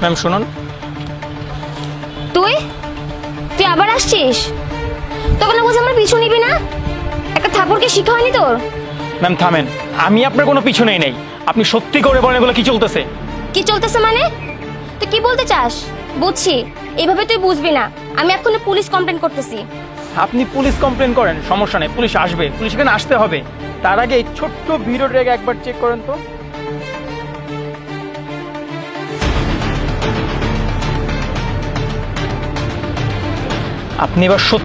Ma'am শুনুন। তুই তুই আবার আসছিস? তখন না বলছি আমার পিছু নিবি না? একটা থাপড়কে শিখা হয়নি তোর? ম্যাম থামেন, আমি আপনার কোনো পিছনেই নেই। আপনি সত্যি করে বলেন এগুলো কি চলতেছে? কি চলতেছে মানে? তুই কি বলতে চাস? বুঝছি, এইভাবে তুই বুঝবি না। আমি এক্ষুনি পুলিশ কমপ্লেন করতেছি। আপনি পুলিশ কমপ্লেন করেন, সমস্যা নেই, পুলিশ আসবে, পুলিশ এখানে আসতে হবে। তার আগে এই ছোট্ট ভিডিওটাকে একবার চেক করেন তো। আপনি এবার সত্যি